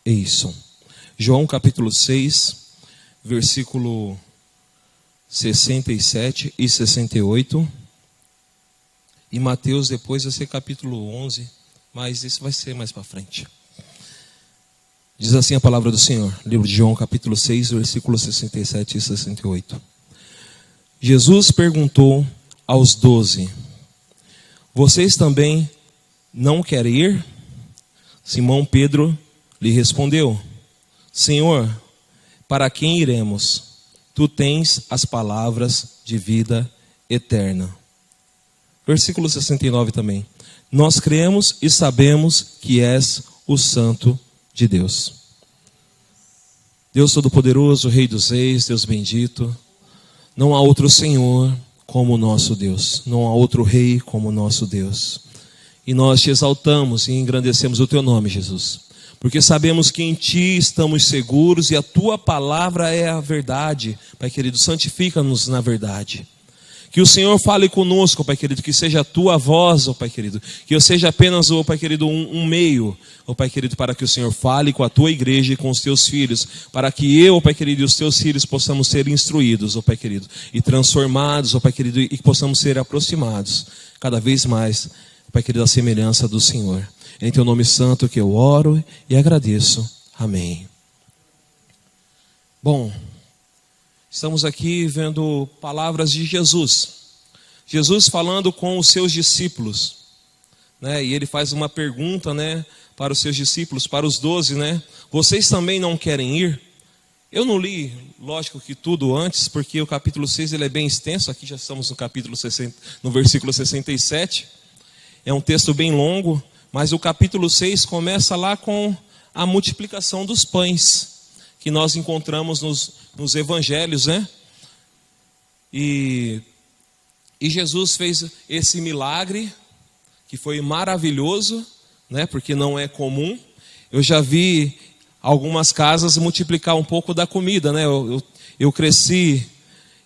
Eison. João capítulo 6, versículo 67 e 68. E Mateus depois vai ser capítulo 11, mas isso vai ser mais para frente. Diz assim a palavra do Senhor, livro de João capítulo 6, versículos 67 e 68. Jesus perguntou aos 12: vocês também não querem ir? Simão Pedro lhe respondeu: Senhor, para quem iremos? Tu tens as palavras de vida eterna. Versículo 69 também. Nós cremos e sabemos que és o Santo de Deus. Deus Todo-Poderoso, Rei dos Reis, Deus bendito. Não há outro Senhor como o nosso Deus. Não há outro Rei como o nosso Deus. E nós te exaltamos e engrandecemos o teu nome, Jesus. Porque sabemos que em ti estamos seguros e a tua palavra é a verdade. Pai querido, santifica-nos na verdade. Que o Senhor fale conosco, Pai querido, que seja a tua voz, ó Pai querido. Que eu seja apenas, ó Pai querido, um meio, ó Pai querido, para que o Senhor fale com a tua igreja e com os teus filhos. Para que eu, ó Pai querido, e os teus filhos possamos ser instruídos, ó Pai querido. E transformados, ó Pai querido, e possamos ser aproximados cada vez mais, Pai querido, à semelhança do Senhor. Em teu nome santo que eu oro e agradeço. Amém. Bom, estamos aqui vendo palavras de Jesus. Jesus falando com os seus discípulos, né? E ele faz uma pergunta, né, para os seus discípulos, para os 12, né? Vocês também não querem ir? Eu não li, lógico que tudo antes, porque o capítulo 6 ele é bem extenso. Aqui já estamos no capítulo 60, no versículo 67. É um texto bem longo, mas o capítulo 6 começa lá com a multiplicação dos pães, que nós encontramos nos evangelhos, né? E Jesus fez esse milagre, que foi maravilhoso, né? Porque não é comum. Eu já vi algumas casas multiplicar um pouco da comida, né? Eu cresci,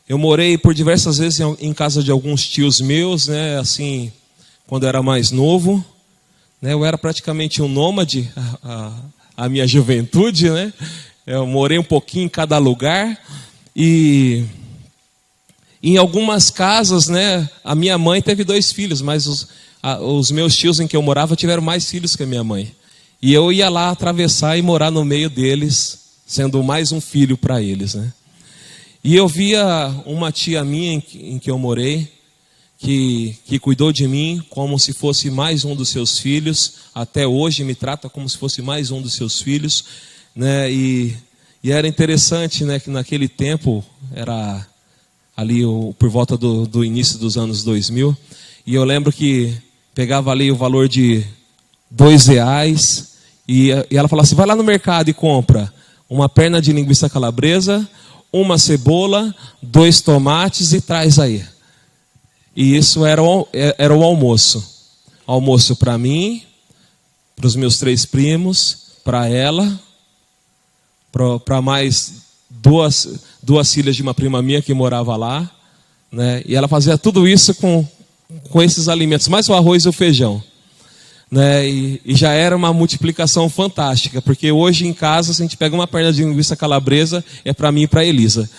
eu morei por diversas vezes em casa de alguns tios meus, né? Assim, quando eu era mais novo, né? Eu era praticamente um nômade, a minha juventude, né? Eu morei um pouquinho em cada lugar e em algumas casas, né? A minha mãe teve 2 filhos, mas os meus tios em que eu morava tiveram mais filhos que a minha mãe. E eu ia lá atravessar e morar no meio deles, sendo mais um filho para eles, né? E eu via uma tia minha em que eu morei, que cuidou de mim como se fosse mais um dos seus filhos. Até hoje me trata como se fosse mais um dos seus filhos, né? E era interessante, né, que naquele tempo, era ali por volta do início dos anos 2000, e eu lembro que pegava ali o valor de R$2, e ela falava assim: vai lá no mercado e compra uma perna de linguiça calabresa, uma cebola, 2 tomates e traz aí. E isso era o almoço. Almoço para mim, para os meus 3 primos, para ela, para mais duas filhas de uma prima minha que morava lá, né? E ela fazia tudo isso com esses alimentos, mais o arroz e o feijão, né? E já era uma multiplicação fantástica, porque hoje em casa, se a gente pega uma perna de linguiça calabresa, é para mim e para Elisa,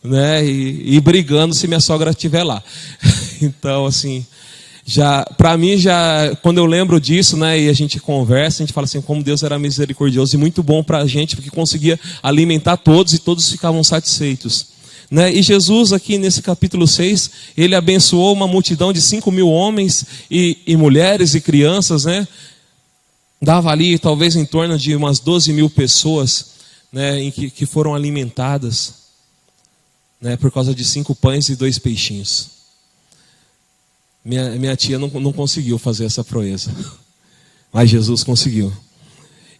né? E brigando se minha sogra estiver lá. Então, assim, para mim, quando eu lembro disso, né, e a gente conversa, a gente fala assim, como Deus era misericordioso e muito bom para a gente, porque conseguia alimentar todos e todos ficavam satisfeitos, né? E Jesus aqui nesse capítulo 6, ele abençoou uma multidão de 5.000 homens e mulheres e crianças, né? Dava ali talvez em torno de umas 12.000 pessoas, né, que foram alimentadas, né, por causa de 5 pães e 2 peixinhos. Minha tia não conseguiu fazer essa proeza, mas Jesus conseguiu.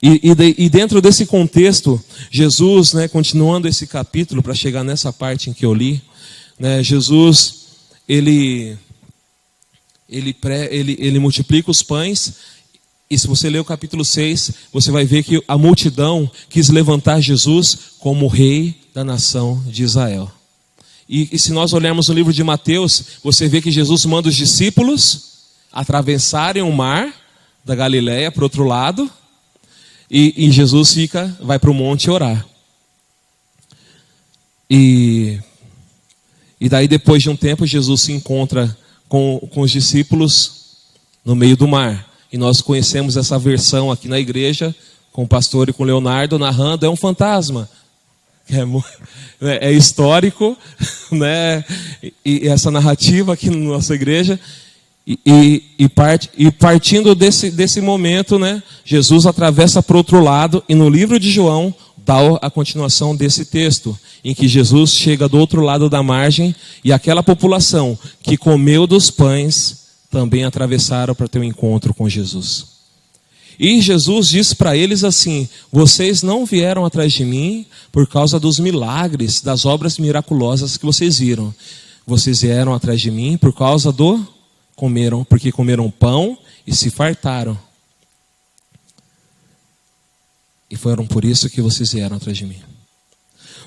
E dentro desse contexto, Jesus, né, continuando esse capítulo, para chegar nessa parte em que eu li, né, Jesus, ele multiplica os pães, e se você ler o capítulo 6, você vai ver que a multidão quis levantar Jesus como rei da nação de Israel. E se nós olharmos no livro de Mateus, você vê que Jesus manda os discípulos atravessarem o mar da Galileia para o outro lado. E Jesus vai para o monte orar. E daí, depois de um tempo, Jesus se encontra com os discípulos no meio do mar. E nós conhecemos essa versão aqui na igreja, com o pastor e com o Leonardo narrando, é um fantasma. É histórico, né? E essa narrativa aqui na nossa igreja. Partindo desse momento, né, Jesus atravessa para o outro lado, e no livro de João dá a continuação desse texto, em que Jesus chega do outro lado da margem, e aquela população que comeu dos pães também atravessaram para ter um encontro com Jesus. E Jesus diz para eles assim: vocês não vieram atrás de mim por causa dos milagres, das obras miraculosas que vocês viram. Vocês vieram atrás de mim por causa porque comeram pão e se fartaram. E foram por isso que vocês vieram atrás de mim.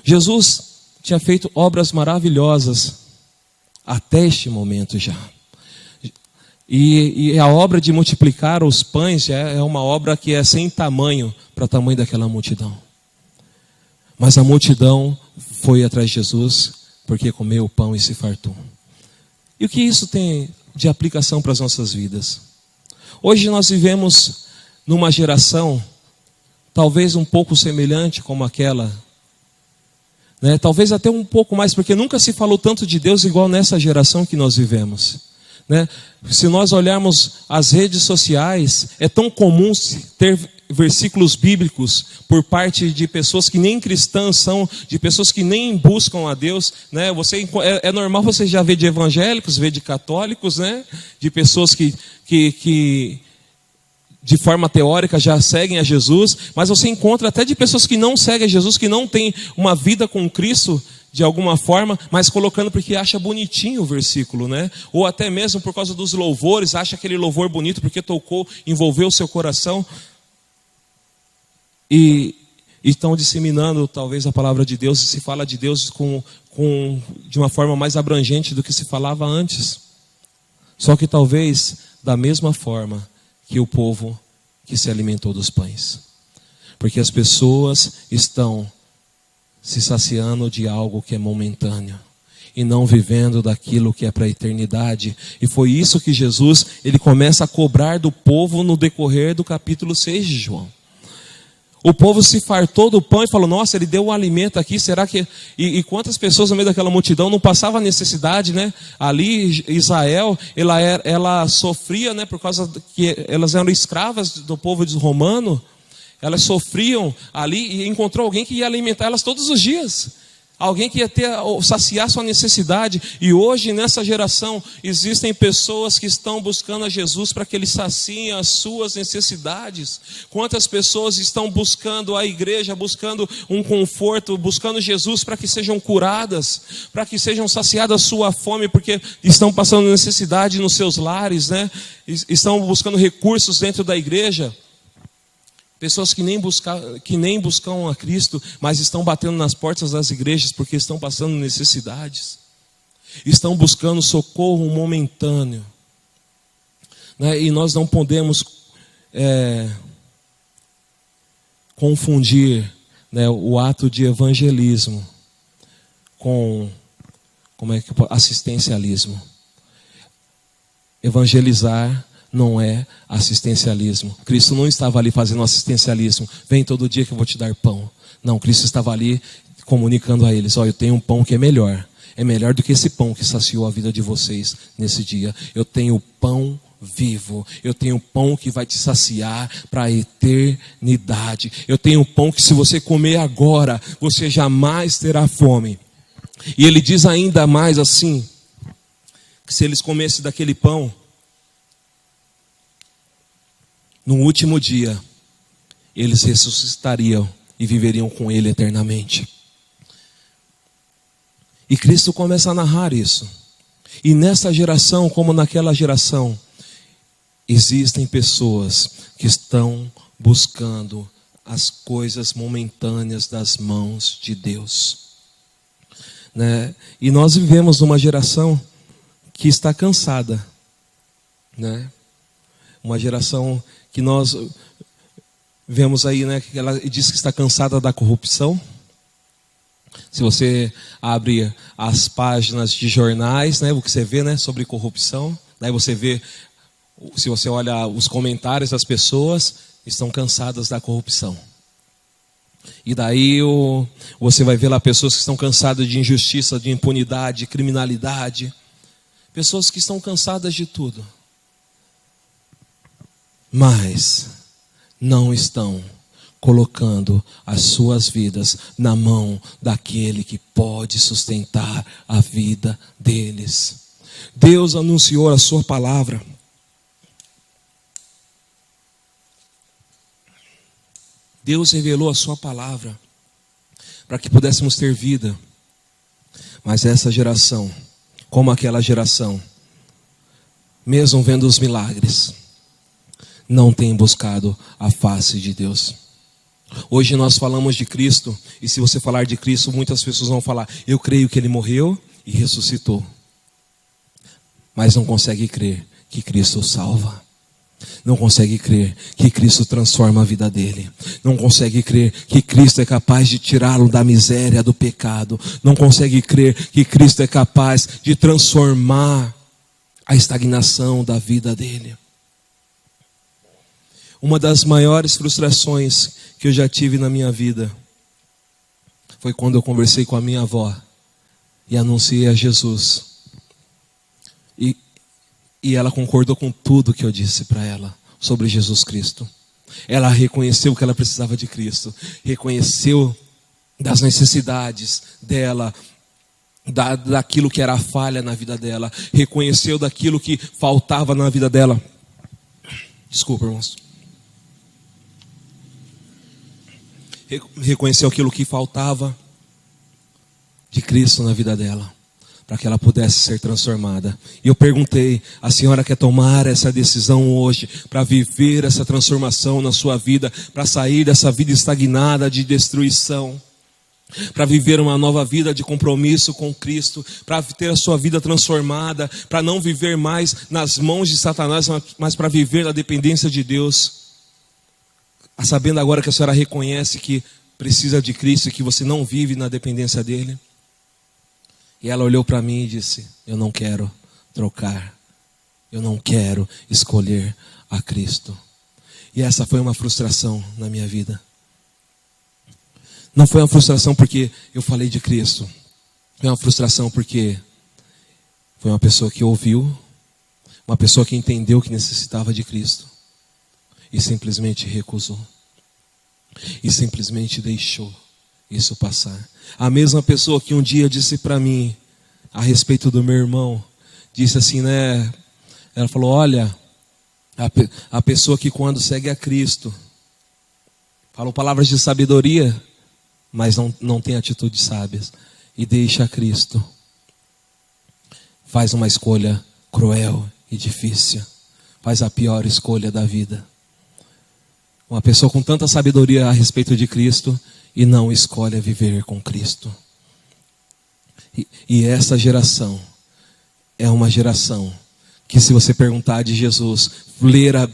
Jesus tinha feito obras maravilhosas até este momento já. E a obra de multiplicar os pães já é uma obra que é sem tamanho para o tamanho daquela multidão. Mas a multidão foi atrás de Jesus porque comeu o pão e se fartou. E o que isso tem de aplicação para as nossas vidas? Hoje nós vivemos numa geração talvez um pouco semelhante como aquela, né? Talvez até um pouco mais, porque nunca se falou tanto de Deus igual nessa geração que nós vivemos, né? Se nós olharmos as redes sociais, é tão comum ter versículos bíblicos por parte de pessoas que nem cristãs são, de pessoas que nem buscam a Deus, né? É normal você já ver de evangélicos, ver de católicos, né? De pessoas que de forma teórica já seguem a Jesus, mas você encontra até de pessoas que não seguem a Jesus, que não têm uma vida com Cristo de alguma forma, mas colocando porque acha bonitinho o versículo, né? Ou até mesmo por causa dos louvores, acha aquele louvor bonito porque tocou, envolveu o seu coração. E estão disseminando talvez a palavra de Deus, e se fala de Deus de uma forma mais abrangente do que se falava antes. Só que talvez da mesma forma que o povo que se alimentou dos pães. Porque as pessoas estão se saciando de algo que é momentâneo e não vivendo daquilo que é para a eternidade. E foi isso que Jesus, ele começa a cobrar do povo no decorrer do capítulo 6 de João. O povo se fartou do pão e falou: nossa, ele deu um alimento aqui, será que... E quantas pessoas no meio daquela multidão não passavam necessidade, né? Ali, Israel, ela sofria, né? Por causa que elas eram escravas do povo romano. Elas sofriam ali, e encontrou alguém que ia alimentar elas todos os dias. Alguém que ia saciar sua necessidade. E hoje, nessa geração, existem pessoas que estão buscando a Jesus para que Ele sacie as suas necessidades. Quantas pessoas estão buscando a igreja, buscando um conforto, buscando Jesus para que sejam curadas, para que sejam saciadas a sua fome, porque estão passando necessidade nos seus lares, né? Estão buscando recursos dentro da igreja. Pessoas que nem buscam a Cristo, mas estão batendo nas portas das igrejas porque estão passando necessidades. Estão buscando socorro momentâneo, né? E nós não podemos confundir, né, o ato de evangelismo com assistencialismo. Evangelizar não é assistencialismo. Cristo não estava ali fazendo assistencialismo. Vem todo dia que eu vou te dar pão. Não, Cristo estava ali comunicando a eles: eu tenho um pão que é melhor. É melhor do que esse pão que saciou a vida de vocês nesse dia. Eu tenho pão vivo. Eu tenho pão que vai te saciar para a eternidade. Eu tenho pão que, se você comer agora, você jamais terá fome. E ele diz ainda mais assim, que se eles comessem daquele pão, no último dia, eles ressuscitariam e viveriam com Ele eternamente. E Cristo começa a narrar isso. E nessa geração, como naquela geração, existem pessoas que estão buscando as coisas momentâneas das mãos de Deus, né? E nós vivemos numa geração que está cansada, né? Uma geração que nós vemos aí, né, que ela diz que está cansada da corrupção. Se você abre as páginas de jornais, né, o que você vê, né, sobre corrupção, daí você vê, se você olha os comentários das pessoas, estão cansadas da corrupção. E daí você vai ver lá pessoas que estão cansadas de injustiça, de impunidade, de criminalidade. Pessoas que estão cansadas de tudo. Mas não estão colocando as suas vidas na mão daquele que pode sustentar a vida deles. Deus anunciou a sua palavra. Deus revelou a sua palavra para que pudéssemos ter vida. Mas essa geração, como aquela geração, mesmo vendo os milagres, não tem buscado a face de Deus. Hoje nós falamos de Cristo, e se você falar de Cristo, muitas pessoas vão falar: eu creio que Ele morreu e ressuscitou. Mas não consegue crer que Cristo salva. Não consegue crer que Cristo transforma a vida dele. Não consegue crer que Cristo é capaz de tirá-lo da miséria, do pecado. Não consegue crer que Cristo é capaz de transformar a estagnação da vida dele. Uma das maiores frustrações que eu já tive na minha vida foi quando eu conversei com a minha avó e anunciei a Jesus. E ela concordou com tudo que eu disse para ela sobre Jesus Cristo. Ela reconheceu que ela precisava de Cristo. Reconheceu das necessidades dela, daquilo que era a falha na vida dela. Reconheceu daquilo que faltava na vida dela. Desculpa, irmãos. Reconheceu aquilo que faltava de Cristo na vida dela, para que ela pudesse ser transformada. E eu perguntei: a senhora quer tomar essa decisão hoje, para viver essa transformação na sua vida, para sair dessa vida estagnada de destruição, para viver uma nova vida de compromisso com Cristo, para ter a sua vida transformada, para não viver mais nas mãos de Satanás, mas para viver na dependência de Deus? Sabendo agora que a senhora reconhece que precisa de Cristo e que você não vive na dependência dele. E ela olhou para mim e disse: eu não quero trocar. Eu não quero escolher a Cristo. E essa foi uma frustração na minha vida. Não foi uma frustração porque eu falei de Cristo. Foi uma frustração porque foi uma pessoa que ouviu, uma pessoa que entendeu que necessitava de Cristo e simplesmente recusou. E simplesmente deixou isso passar. A mesma pessoa que um dia disse para mim a respeito do meu irmão, disse assim, né? Ela falou: olha, a pessoa que quando segue a Cristo, falou palavras de sabedoria, mas não tem atitudes sábias, e deixa a Cristo, faz uma escolha cruel e difícil, faz a pior escolha da vida. Uma pessoa com tanta sabedoria a respeito de Cristo e não escolhe viver com Cristo. E essa geração é uma geração que, se você perguntar de Jesus,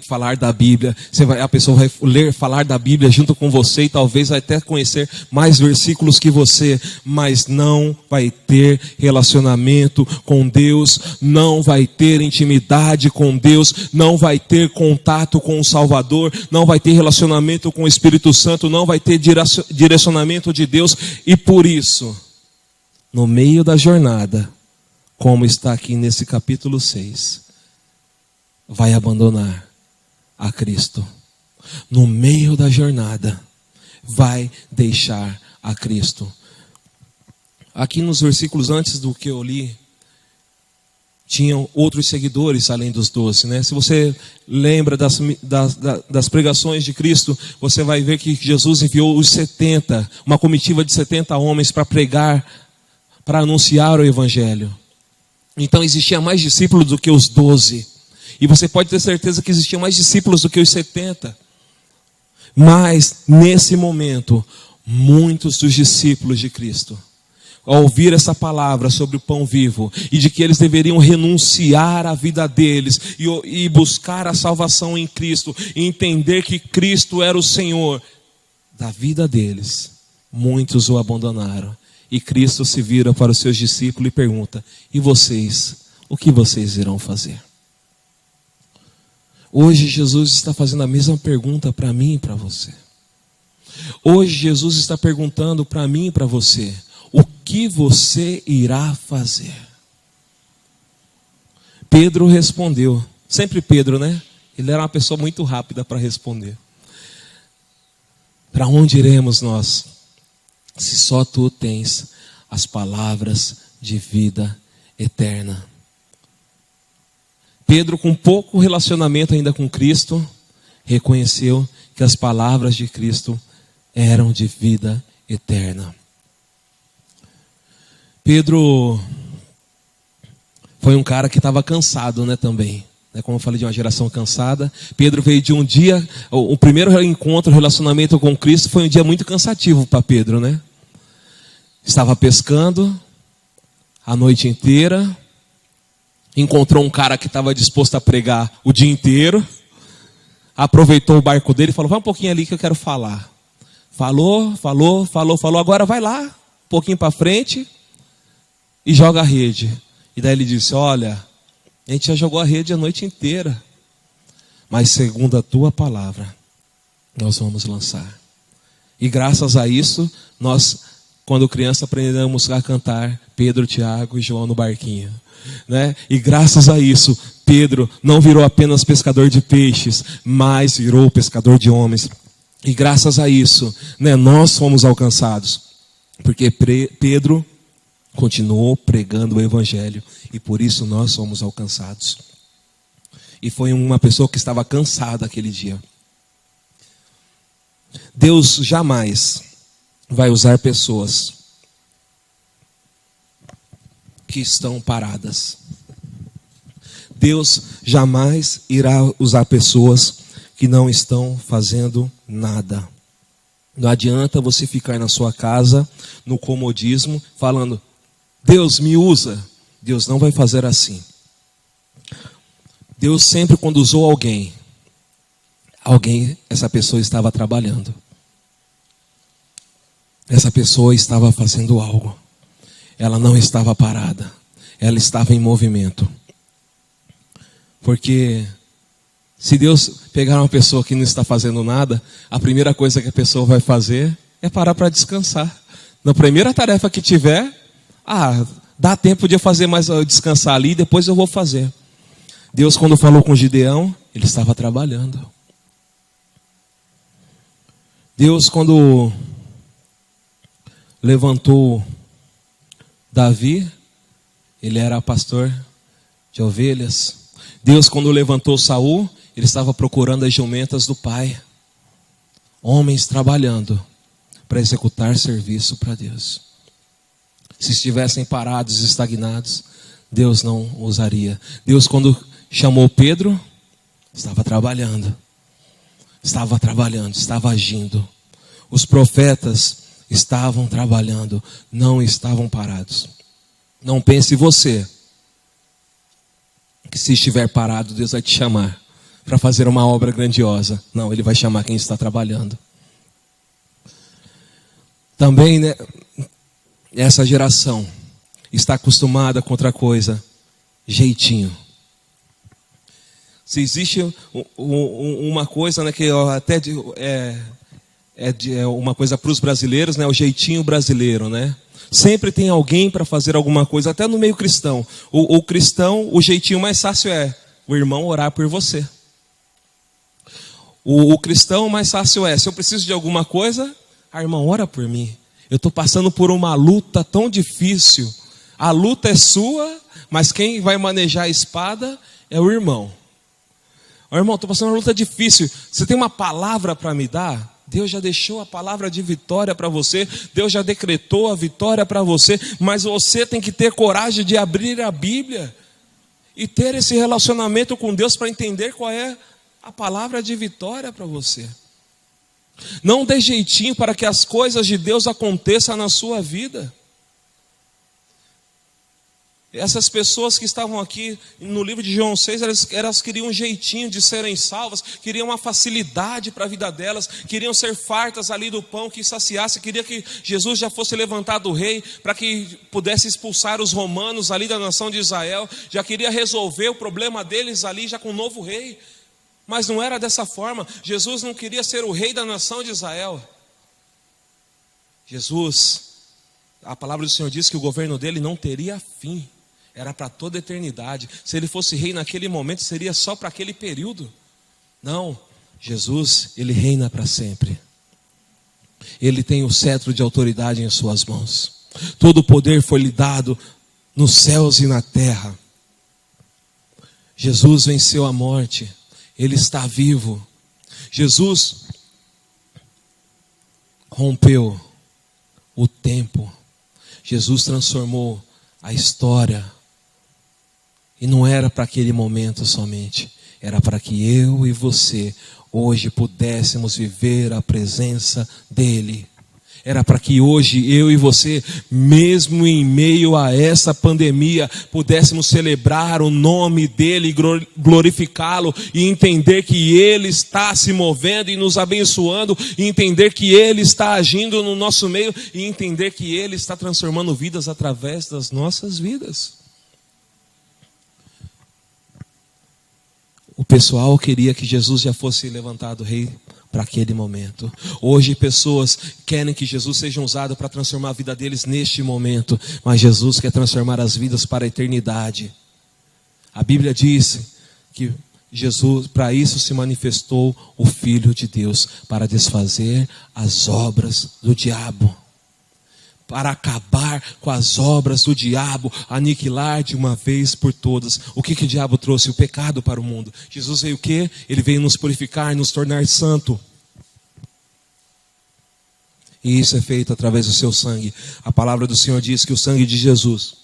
falar da Bíblia, a pessoa vai falar da Bíblia junto com você e talvez vai até conhecer mais versículos que você, mas não vai ter relacionamento com Deus, não vai ter intimidade com Deus, não vai ter contato com o Salvador, não vai ter relacionamento com o Espírito Santo, não vai ter direcionamento de Deus. E por isso, no meio da jornada, como está aqui nesse capítulo 6, vai abandonar a Cristo. No meio da jornada, vai deixar a Cristo. Aqui nos versículos antes do que eu li, tinham outros seguidores além dos 12, né? Se você lembra das pregações de Cristo, você vai ver que Jesus enviou os 70, uma comitiva de 70 homens para pregar, para anunciar o Evangelho. Então existia mais discípulos do que os 12. E você pode ter certeza que existiam mais discípulos do que os 70. Mas, nesse momento, muitos dos discípulos de Cristo ao ouvir essa palavra sobre o pão vivo, e de que eles deveriam renunciar à vida deles, e buscar a salvação em Cristo, e entender que Cristo era o Senhor da vida deles, muitos o abandonaram. E Cristo se vira para os seus discípulos e pergunta: e vocês, o que vocês irão fazer? Hoje Jesus está fazendo a mesma pergunta para mim e para você. Hoje Jesus está perguntando para mim e para você: o que você irá fazer? Pedro respondeu. Sempre Pedro, né? Ele era uma pessoa muito rápida para responder. Para onde iremos nós, se só tu tens as palavras de vida eterna? Pedro, com pouco relacionamento ainda com Cristo, reconheceu que as palavras de Cristo eram de vida eterna. Pedro foi um cara que estava cansado, né, também. Como eu falei, de uma geração cansada. Pedro veio de um dia, o primeiro encontro, relacionamento com Cristo, foi um dia muito cansativo para Pedro, né? Estava pescando a noite inteira, encontrou um cara que estava disposto a pregar o dia inteiro, aproveitou o barco dele e falou: vai um pouquinho ali que eu quero falar. Falou, agora vai lá, um pouquinho para frente e joga a rede. E daí ele disse: olha, a gente já jogou a rede a noite inteira, mas segundo a tua palavra, nós vamos lançar. E graças a isso, nós, quando criança, aprendemos a cantar Pedro, Tiago e João no barquinho, né? E graças a isso, Pedro não virou apenas pescador de peixes, mas virou pescador de homens. E graças a isso, né, nós fomos alcançados, porque Pedro continuou pregando o evangelho, e por isso nós somos alcançados. E foi uma pessoa que estava cansada aquele dia. Deus jamais vai usar pessoas que estão paradas. Deus jamais irá usar pessoas que não estão fazendo nada. Não adianta você ficar na sua casa, no comodismo, falando: Deus me usa. Deus não vai fazer assim. Deus sempre, quando usou alguém, essa pessoa estava trabalhando. Essa pessoa estava fazendo algo. Ela não estava parada. Ela estava em movimento. Porque se Deus pegar uma pessoa que não está fazendo nada, a primeira coisa que a pessoa vai fazer é parar para descansar. Na primeira tarefa que tiver, dá tempo de eu fazer mais, descansar ali, depois eu vou fazer. Deus, quando falou com Gideão, ele estava trabalhando. Deus, quando levantou Davi, ele era pastor de ovelhas. Deus, quando levantou Saul, ele estava procurando as jumentas do pai. Homens trabalhando para executar serviço para Deus. Se estivessem parados, estagnados, Deus não usaria. Deus, quando chamou Pedro, estava trabalhando, estava agindo. Os profetas estavam trabalhando, não estavam parados. Não pense você que se estiver parado, Deus vai te chamar para fazer uma obra grandiosa. Não, Ele vai chamar quem está trabalhando. Também, né, essa geração está acostumada com outra coisa: jeitinho. Se existe uma coisa, né, que até é uma coisa para os brasileiros, né, o jeitinho brasileiro, né? Sempre tem alguém para fazer alguma coisa, até no meio cristão. O cristão, o jeitinho mais fácil é o irmão orar por você. O cristão mais fácil é: se eu preciso de alguma coisa, a irmã ora por mim. Eu estou passando por uma luta tão difícil. A luta é sua, mas quem vai manejar a espada é o irmão. Irmão, estou passando uma luta difícil. Você tem uma palavra para me dar? Deus já deixou a palavra de vitória para você. Deus já decretou a vitória para você. Mas você tem que ter coragem de abrir a Bíblia e ter esse relacionamento com Deus para entender qual é a palavra de vitória para você. Não dê jeitinho para que as coisas de Deus aconteçam na sua vida. Essas pessoas que estavam aqui no livro de João 6, elas queriam um jeitinho de serem salvas, queriam uma facilidade para a vida delas, queriam ser fartas ali do pão que saciasse, queria que Jesus já fosse levantado rei, para que pudesse expulsar os romanos ali da nação de Israel, já queria resolver o problema deles ali já com um novo rei. Mas não era dessa forma. Jesus não queria ser o rei da nação de Israel. Jesus, a palavra do Senhor diz que o governo dele não teria fim. Era para toda a eternidade. Se ele fosse rei naquele momento, seria só para aquele período. Não, Jesus, ele reina para sempre. Ele tem o cetro de autoridade em suas mãos. Todo o poder foi lhe dado nos céus e na terra. Jesus venceu a morte. Ele está vivo. Jesus rompeu o tempo. Jesus transformou a história. E não era para aquele momento somente. Era para que eu e você hoje pudéssemos viver a presença dele. Era para que hoje eu e você, mesmo em meio a essa pandemia, pudéssemos celebrar o nome dele, glorificá-lo e entender que ele está se movendo e nos abençoando, e entender que ele está agindo no nosso meio, e entender que ele está transformando vidas através das nossas vidas. O pessoal queria que Jesus já fosse levantado rei para aquele momento. Hoje pessoas querem que Jesus seja usado para transformar a vida deles neste momento. Mas Jesus quer transformar as vidas para a eternidade. A Bíblia diz que Jesus, para isso se manifestou o Filho de Deus, para desfazer as obras do diabo. Para acabar com as obras do diabo, aniquilar de uma vez por todas. O que o diabo trouxe? O pecado para o mundo. Jesus veio o quê? Ele veio nos purificar, nos tornar santo. E isso é feito através do seu sangue. A palavra do Senhor diz que o sangue de Jesus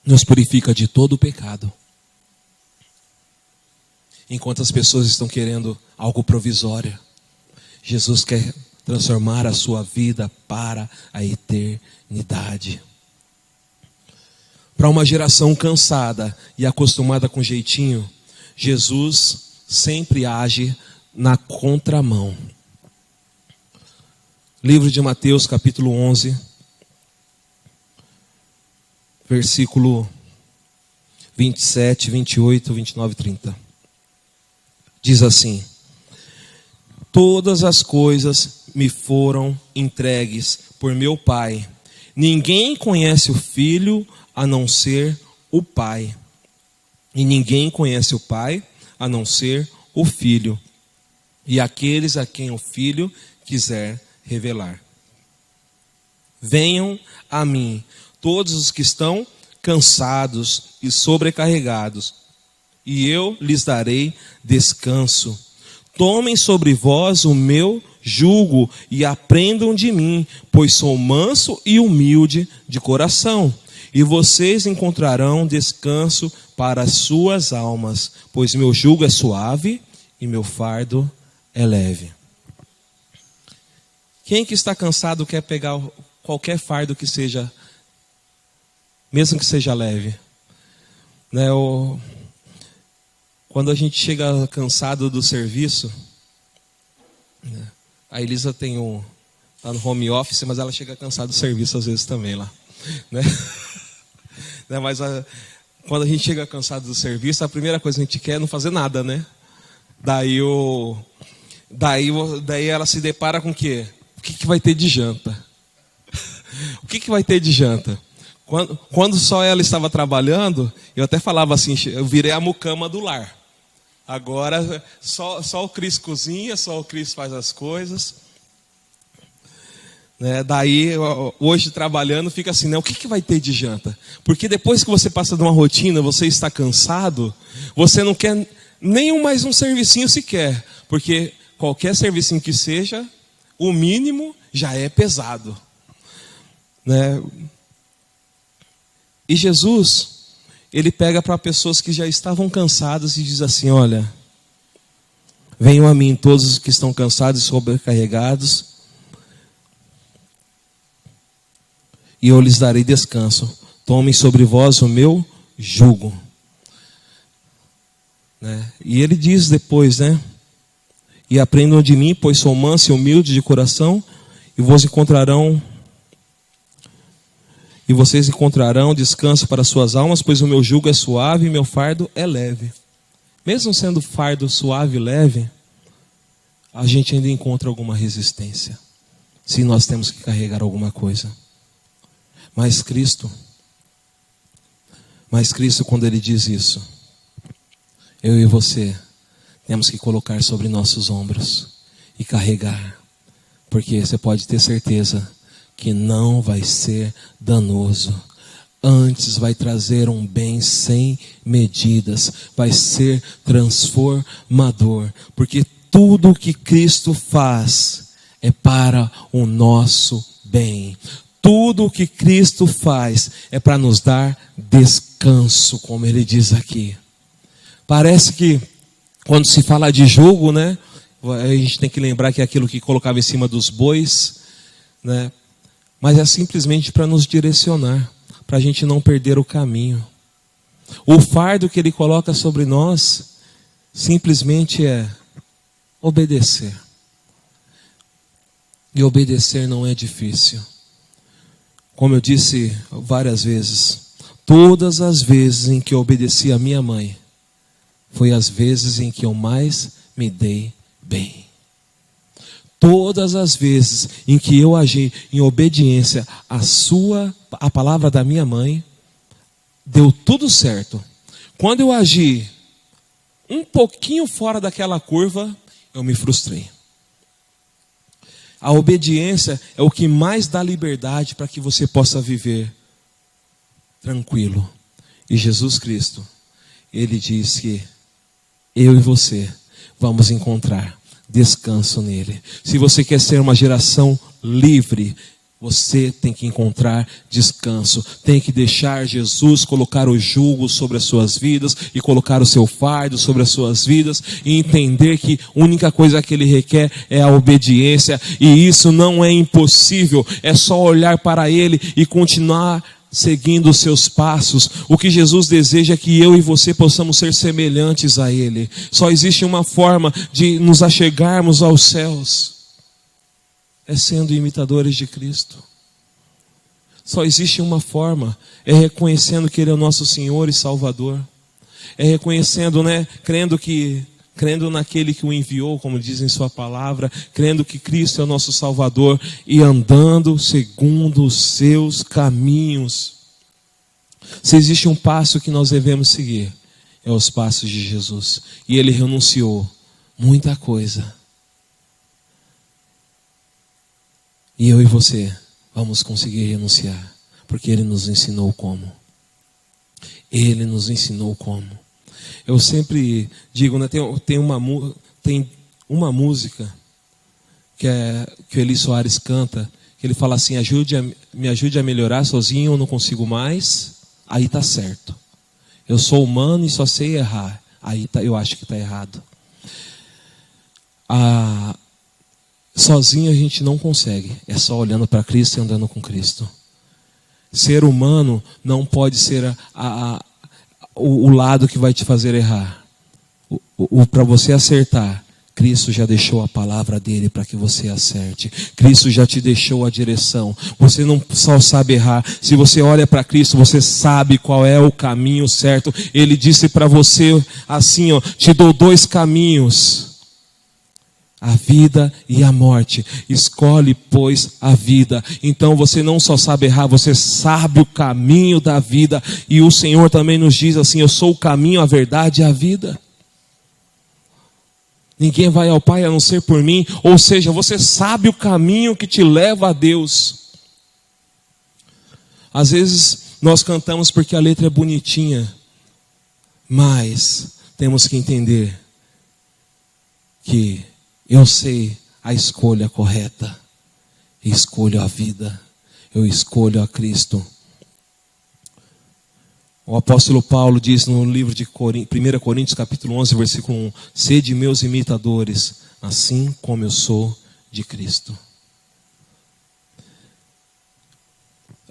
nos purifica de todo o pecado. Enquanto as pessoas estão querendo algo provisório, Jesus quer transformar a sua vida para a eternidade. Para uma geração cansada e acostumada com jeitinho, Jesus sempre age na contramão. Livro de Mateus, capítulo 11, versículo 27, 28, 29 e 30. Diz assim: todas as coisas me foram entregues por meu Pai. Ninguém conhece o Filho a não ser o Pai. E ninguém conhece o Pai a não ser o Filho. E aqueles a quem o Filho quiser revelar. Venham a mim, todos os que estão cansados e sobrecarregados, e eu lhes darei descanso. Tomem sobre vós o meu jugo e aprendam de mim, pois sou manso e humilde de coração, e vocês encontrarão descanso para as suas almas, pois meu jugo é suave e meu fardo é leve. Quem que está cansado quer pegar qualquer fardo que seja, mesmo que seja leve? Né? Quando a gente chega cansado do serviço, a Elisa está no home office, mas ela chega cansada do serviço às vezes também lá. Né? Mas quando a gente chega cansado do serviço, a primeira coisa que a gente quer é não fazer nada, né? Daí ela se depara com o quê? O que vai ter de janta? O que vai ter de janta? Quando só ela estava trabalhando, eu até falava assim, eu virei a mucama do lar. Agora só o Cris cozinha, só o Cris faz as coisas. Né? Daí, hoje trabalhando, fica assim, né? O que vai ter de janta? Porque depois que você passa de uma rotina, você está cansado, você não quer nem mais um servicinho sequer. Porque qualquer servicinho que seja, o mínimo já é pesado. Né? E Jesus, ele pega para pessoas que já estavam cansadas e diz assim: olha, venham a mim todos os que estão cansados e sobrecarregados, e eu lhes darei descanso. Tomem sobre vós o meu jugo. Né? E ele diz depois, né? E aprendam de mim, pois sou manso e humilde de coração, e vocês encontrarão descanso para suas almas, pois o meu jugo é suave e meu fardo é leve. Mesmo sendo fardo suave e leve, a gente ainda encontra alguma resistência, se nós temos que carregar alguma coisa. Mas Cristo, quando Ele diz isso, eu e você temos que colocar sobre nossos ombros e carregar, porque você pode ter certeza que não vai ser danoso. Antes vai trazer um bem sem medidas, vai ser transformador, porque tudo que Cristo faz é para o nosso bem. Tudo o que Cristo faz é para nos dar descanso, como ele diz aqui. Parece que quando se fala de jugo, né, a gente tem que lembrar que é aquilo que colocava em cima dos bois, né, mas é simplesmente para nos direcionar, para a gente não perder o caminho. O fardo que ele coloca sobre nós simplesmente é obedecer. E obedecer não é difícil. Como eu disse várias vezes, todas as vezes em que eu obedeci a minha mãe, foi as vezes em que eu mais me dei bem. Todas as vezes em que eu agi em obediência à palavra da minha mãe, deu tudo certo. Quando eu agi um pouquinho fora daquela curva, eu me frustrei. A obediência é o que mais dá liberdade para que você possa viver tranquilo. E Jesus Cristo, Ele diz que eu e você vamos encontrar descanso nele. Se você quer ser uma geração livre, você tem que encontrar descanso. Tem que deixar Jesus colocar o jugo sobre as suas vidas e colocar o seu fardo sobre as suas vidas e entender que a única coisa que ele requer é a obediência, e isso não é impossível. É só olhar para ele e continuar seguindo os seus passos. O que Jesus deseja é que eu e você possamos ser semelhantes a Ele. Só existe uma forma de nos achegarmos aos céus, é sendo imitadores de Cristo. Só existe uma forma, é reconhecendo que Ele é o nosso Senhor e Salvador. É reconhecendo, crendo naquele que o enviou, como diz em sua palavra, crendo que Cristo é o nosso Salvador e andando segundo os seus caminhos. Se existe um passo que nós devemos seguir, é os passos de Jesus. E Ele renunciou muita coisa. E eu e você vamos conseguir renunciar, porque Ele nos ensinou como. Ele nos ensinou como. Eu sempre digo, né, tem uma música que o Eli Soares canta, que ele fala assim: me ajude a melhorar, sozinho eu não consigo mais, aí está certo. Eu sou humano e só sei errar, aí eu acho que está errado. Sozinho a gente não consegue, é só olhando para Cristo e andando com Cristo. Ser humano não pode ser o lado que vai te fazer errar. Para você acertar, Cristo já deixou a palavra dele para que você acerte. Cristo já te deixou a direção. Você não só sabe errar. Se você olha para Cristo, você sabe qual é o caminho certo. Ele disse para você assim, te dou 2 caminhos: a vida e a morte. Escolhe, pois, a vida. Então você não só sabe errar, você sabe o caminho da vida. E o Senhor também nos diz assim: eu sou o caminho, a verdade e a vida. Ninguém vai ao Pai a não ser por mim. Ou seja, você sabe o caminho que te leva a Deus. Às vezes nós cantamos porque a letra é bonitinha, mas temos que entender que eu sei a escolha correta. Escolho a vida. Eu escolho a Cristo. O apóstolo Paulo diz no livro de 1 Coríntios capítulo 11, versículo 1: sede meus imitadores, assim como eu sou de Cristo.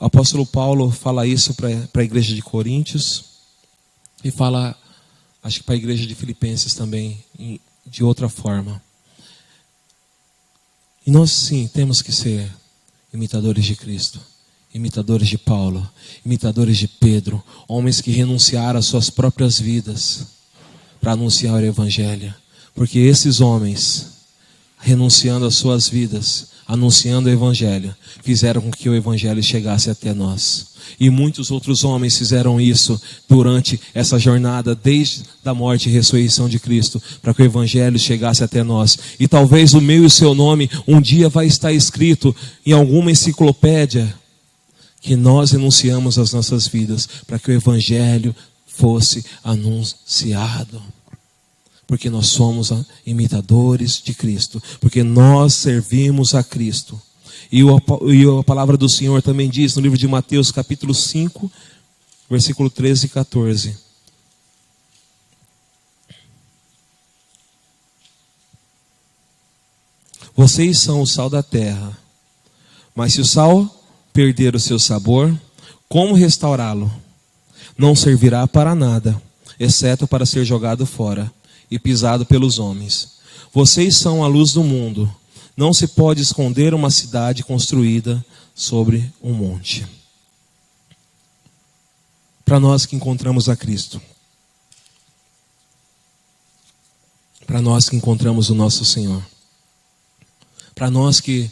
O apóstolo Paulo fala isso para a igreja de Coríntios e fala, acho que para a igreja de Filipenses também, de outra forma. E nós sim temos que ser imitadores de Cristo, imitadores de Paulo, imitadores de Pedro, homens que renunciaram às suas próprias vidas para anunciar o Evangelho. Porque esses homens, renunciando às suas vidas, anunciando o Evangelho, fizeram com que o Evangelho chegasse até nós. E muitos outros homens fizeram isso durante essa jornada, desde a morte e ressurreição de Cristo, para que o Evangelho chegasse até nós. E talvez o meu e o seu nome um dia vai estar escrito em alguma enciclopédia, que nós renunciamos às nossas vidas, para que o Evangelho fosse anunciado. Porque nós somos imitadores de Cristo, porque nós servimos a Cristo. E a palavra do Senhor também diz no livro de Mateus capítulo 5, versículo 13 e 14. Vocês são o sal da terra, mas se o sal perder o seu sabor, como restaurá-lo? Não servirá para nada, exceto para ser jogado fora e pisado pelos homens. Vocês são a luz do mundo. Não se pode esconder uma cidade construída sobre um monte. Para nós que encontramos a Cristo, para nós que encontramos o nosso Senhor, para nós que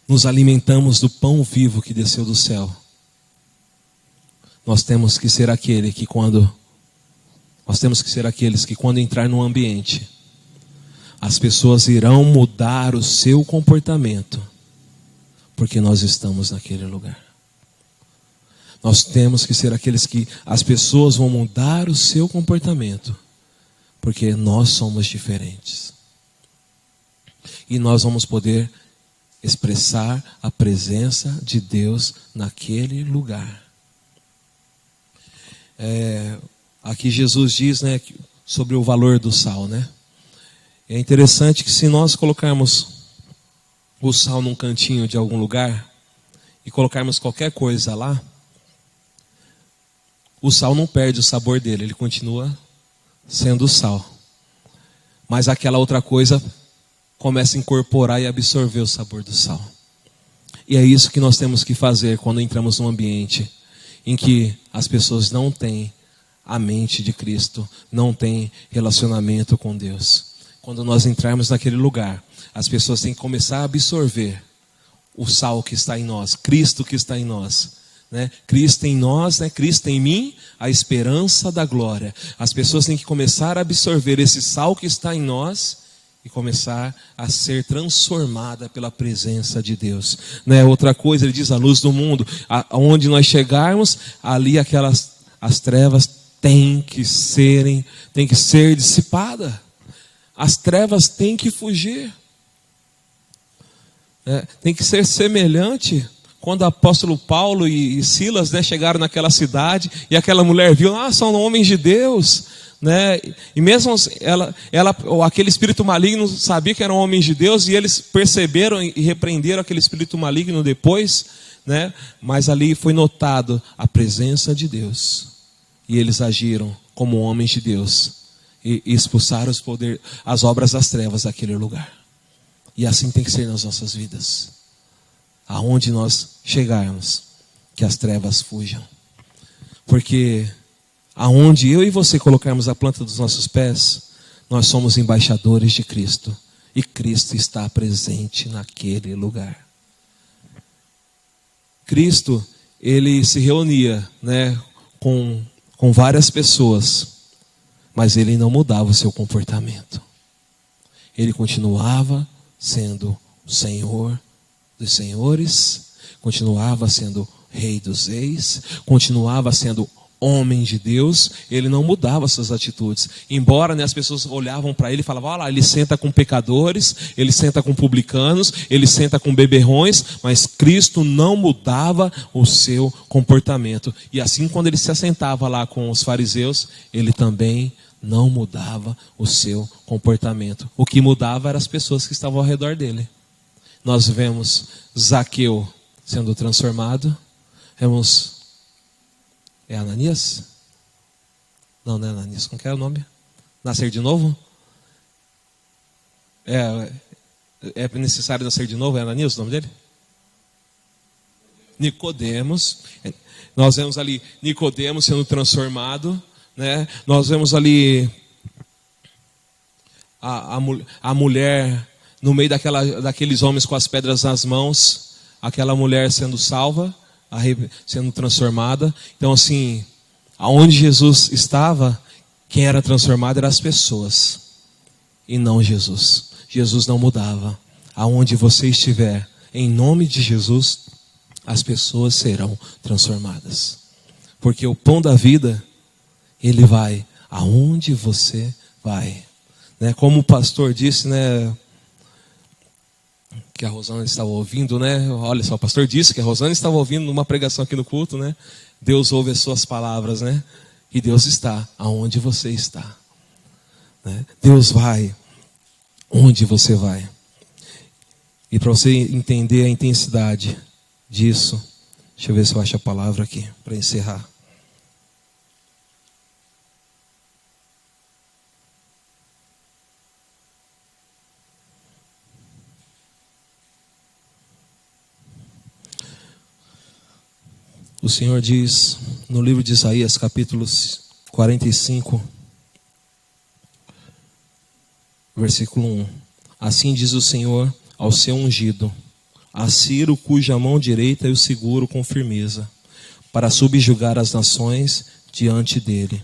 nos alimentamos do pão vivo que desceu do céu, nós temos que ser aqueles que quando entrar no ambiente, as pessoas irão mudar o seu comportamento, porque nós estamos naquele lugar. Nós temos que ser aqueles que as pessoas vão mudar o seu comportamento, porque nós somos diferentes. E nós vamos poder expressar a presença de Deus naquele lugar. Aqui Jesus diz, né, sobre o valor do sal, né? É interessante que se nós colocarmos o sal num cantinho de algum lugar e colocarmos qualquer coisa lá, o sal não perde o sabor dele, ele continua sendo sal. Mas aquela outra coisa começa a incorporar e absorver o sabor do sal. E é isso que nós temos que fazer quando entramos num ambiente em que as pessoas não têm a mente de Cristo, não têm relacionamento com Deus. Quando nós entrarmos naquele lugar, as pessoas têm que começar a absorver o sal que está em nós, Cristo que está em nós, né? Cristo em nós, né? Cristo em mim, a esperança da glória. As pessoas têm que começar a absorver esse sal que está em nós e começar a ser transformada pela presença de Deus. Né? Outra coisa, ele diz, a luz do mundo, aonde nós chegarmos, ali as trevas têm que ser dissipadas. As trevas têm que fugir. Tem que ser semelhante. Quando o apóstolo Paulo e Silas, né, chegaram naquela cidade e aquela mulher viu, são homens de Deus, né? E mesmo aquele espírito maligno sabia que eram homens de Deus, e eles perceberam e repreenderam aquele espírito maligno depois, né? Mas ali foi notado a presença de Deus, e eles agiram como homens de Deus e expulsaram as obras das trevas daquele lugar. E assim tem que ser nas nossas vidas. Aonde nós chegarmos, que as trevas fujam. Porque aonde eu e você colocarmos a planta dos nossos pés, nós somos embaixadores de Cristo. E Cristo está presente naquele lugar. Cristo, ele se reunia, né, com várias pessoas, mas ele não mudava o seu comportamento. Ele continuava sendo o Senhor dos senhores, continuava sendo Rei dos reis, continuava sendo homem de Deus. Ele não mudava suas atitudes, embora, né, as pessoas olhavam para ele e falavam, olha lá, ele senta com pecadores, ele senta com publicanos, ele senta com beberrões, mas Cristo não mudava o seu comportamento. E assim, quando ele se assentava lá com os fariseus, ele também não mudava o seu comportamento. O que mudava eram as pessoas que estavam ao redor dele. Nós vemos Zaqueu sendo transformado, Vemos. É Ananias? Não, não é Ananias. Como que é o nome? Nascer de novo? É necessário nascer de novo? É Ananias o nome dele? Nicodemos. Nós vemos ali Nicodemos sendo transformado, né? Nós vemos ali a mulher no meio daqueles homens com as pedras nas mãos, aquela mulher sendo salva, sendo transformada. Então, assim, aonde Jesus estava, quem era transformado eram as pessoas e não Jesus. Jesus não mudava. Aonde você estiver, em nome de Jesus, as pessoas serão transformadas. Porque o pão da vida, ele vai aonde você vai. Né? Como o pastor disse, né, que a Rosana estava ouvindo, né? Olha só, o pastor disse que a Rosana estava ouvindo numa pregação aqui no culto, né? Deus ouve as suas palavras, né? E Deus está aonde você está. Né? Deus vai onde você vai. E para você entender a intensidade disso, deixa eu ver se eu acho a palavra aqui para encerrar. O Senhor diz no livro de Isaías, capítulo 45, versículo 1. Assim diz o Senhor ao seu ungido, a Ciro, cuja mão direita eu seguro com firmeza, para subjugar as nações diante dele,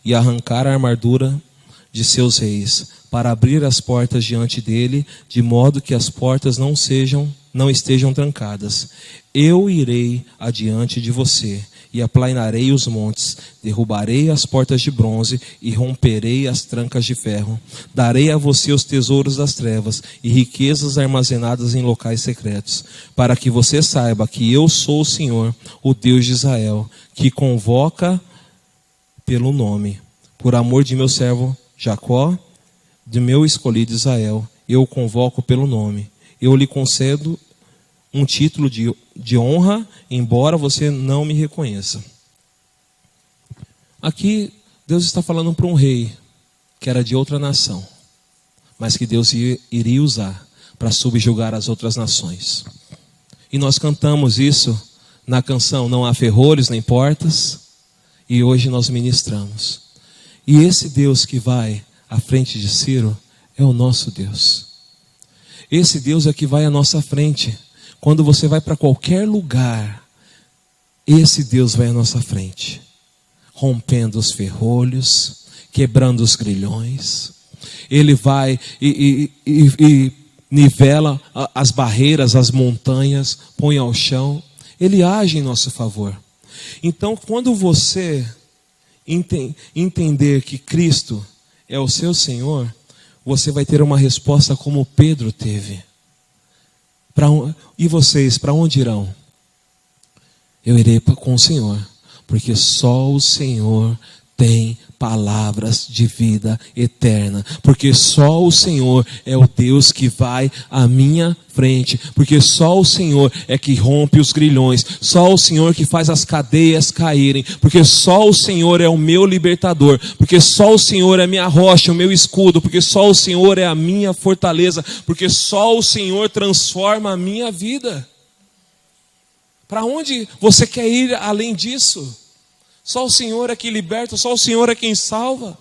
e arrancar a armadura de seus reis, para abrir as portas diante dele, de modo que as portas não estejam trancadas. Eu irei adiante de você, e aplainarei os montes, derrubarei as portas de bronze, e romperei as trancas de ferro. Darei a você os tesouros das trevas, e riquezas armazenadas em locais secretos, para que você saiba que eu sou o Senhor, o Deus de Israel, que convoca pelo nome, por amor de meu servo Jacó, de meu escolhido Israel. Eu o convoco pelo nome. Eu lhe concedo um título de honra, embora você não me reconheça. Aqui, Deus está falando para um rei, que era de outra nação, mas que Deus iria usar para subjugar as outras nações. E nós cantamos isso na canção Não Há Ferrolhos nem Portas, e hoje nós ministramos. E esse Deus que vai à frente de Ciro é o nosso Deus. Esse Deus é que vai à nossa frente. Quando você vai para qualquer lugar, esse Deus vai à nossa frente, rompendo os ferrolhos, quebrando os grilhões. Ele vai e nivela as barreiras, as montanhas, põe ao chão. Ele age em nosso favor. Então, quando você entender que Cristo é o seu Senhor, você vai ter uma resposta como Pedro teve. E vocês, para onde irão? Eu irei com o Senhor, porque só o Senhor tem palavras de vida eterna, porque só o Senhor é o Deus que vai à minha frente, porque só o Senhor é que rompe os grilhões, só o Senhor que faz as cadeias caírem, porque só o Senhor é o meu libertador, porque só o Senhor é minha rocha, o meu escudo, porque só o Senhor é a minha fortaleza, porque só o Senhor transforma a minha vida. Para onde você quer ir além disso? Só o Senhor é que liberta, só o Senhor é quem salva.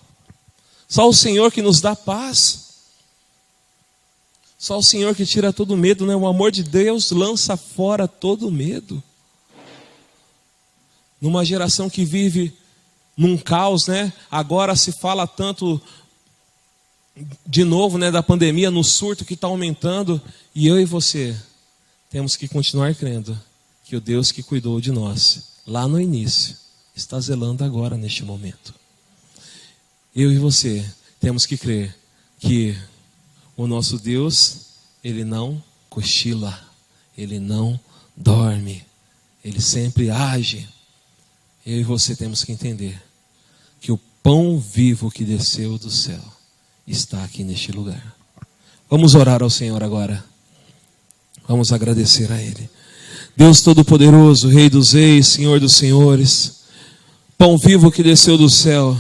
Só o Senhor que nos dá paz. Só o Senhor que tira todo medo, né? O amor de Deus lança fora todo medo. Numa geração que vive num caos, né? Agora se fala tanto de novo, né, da pandemia, no surto que está aumentando. E eu e você temos que continuar crendo que o Deus que cuidou de nós lá no início está zelando agora neste momento. Eu e você temos que crer que o nosso Deus, Ele não cochila, Ele não dorme, Ele sempre age. Eu e você temos que entender que o pão vivo que desceu do céu está aqui neste lugar. Vamos orar ao Senhor agora. Vamos agradecer a Ele. Deus Todo-Poderoso, Rei dos Reis, Senhor dos Senhores, Pão vivo que desceu do céu,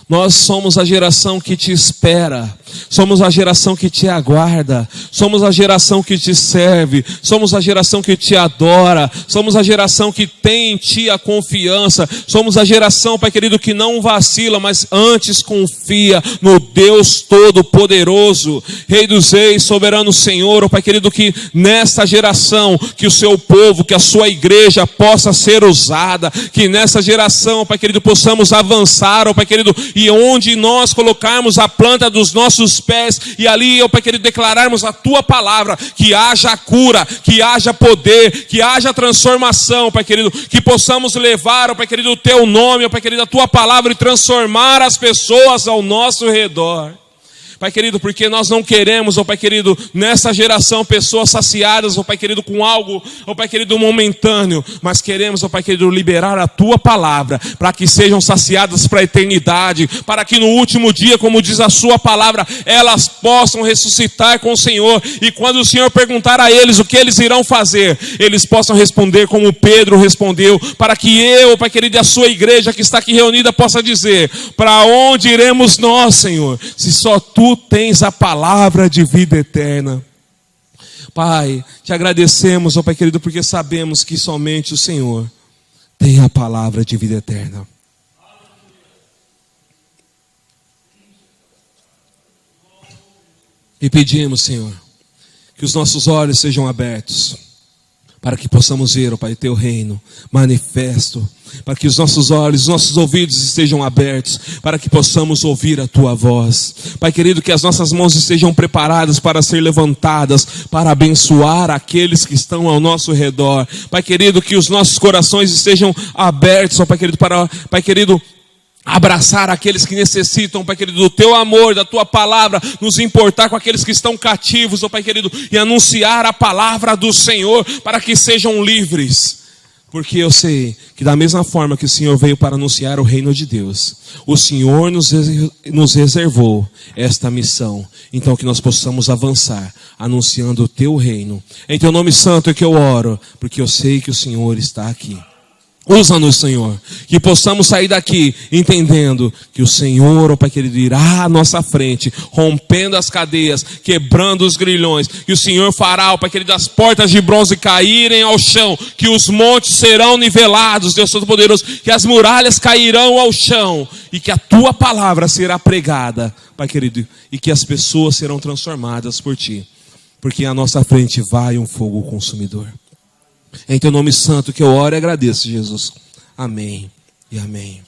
nós somos a geração que te espera, somos a geração que te aguarda, somos a geração que te serve, somos a geração que te adora, somos a geração que tem em ti a confiança, somos a geração, Pai querido, que não vacila, mas antes confia no Deus Todo-Poderoso, Rei dos Reis, Soberano Senhor, ó Pai querido, que nesta geração, que o seu povo, que a sua igreja possa ser usada, que nessa geração, Pai querido, possamos avançar, ó Pai querido, e onde nós colocarmos a planta dos nossos pés, e ali, ó Pai querido, declararmos a Tua palavra, que haja cura, que haja poder, que haja transformação, Pai querido, que possamos levar, ó Pai querido, o Teu nome, ó Pai querido, a Tua palavra e transformar as pessoas ao nosso redor. Pai querido, porque nós não queremos, ó Pai querido, nessa geração, pessoas saciadas, ó Pai querido, com algo, ó Pai querido, momentâneo, mas queremos, ó Pai querido, liberar a Tua palavra, para que sejam saciadas para a eternidade, para que no último dia, como diz a Sua palavra, elas possam ressuscitar com o Senhor, e quando o Senhor perguntar a eles o que eles irão fazer, eles possam responder como Pedro respondeu, para que eu, ó Pai querido, e a Sua igreja que está aqui reunida possa dizer: para onde iremos nós, Senhor, se só Tu tens a palavra de vida eterna? Pai, te agradecemos, ó Pai querido, porque sabemos que somente o Senhor tem a palavra de vida eterna. E pedimos, Senhor, que os nossos olhos sejam abertos, para que possamos ver, ó Pai, Teu reino manifesto, para que os nossos olhos, os nossos ouvidos estejam abertos, para que possamos ouvir a Tua voz. Pai querido, que as nossas mãos estejam preparadas para ser levantadas, para abençoar aqueles que estão ao nosso redor. Pai querido, que os nossos corações estejam abertos, ó Pai querido, para, Pai querido, abraçar aqueles que necessitam, Pai querido, do Teu amor, da Tua palavra, nos importar com aqueles que estão cativos, ó Pai querido, e anunciar a palavra do Senhor, para que sejam livres. Porque eu sei que da mesma forma que o Senhor veio para anunciar o reino de Deus, o Senhor nos reservou esta missão. Então que nós possamos avançar, anunciando o Teu reino. Em Teu nome santo é que eu oro, porque eu sei que o Senhor está aqui. Usa-nos, Senhor, que possamos sair daqui entendendo que o Senhor, ó Pai querido, irá à nossa frente, rompendo as cadeias, quebrando os grilhões, que o Senhor fará, ó Pai querido, as portas de bronze caírem ao chão, que os montes serão nivelados, Deus Todo-Poderoso, que as muralhas cairão ao chão, e que a Tua palavra será pregada, Pai querido, e que as pessoas serão transformadas por Ti, porque à nossa frente vai um fogo consumidor. Em Teu nome santo que eu oro e agradeço, Jesus. Amém e amém.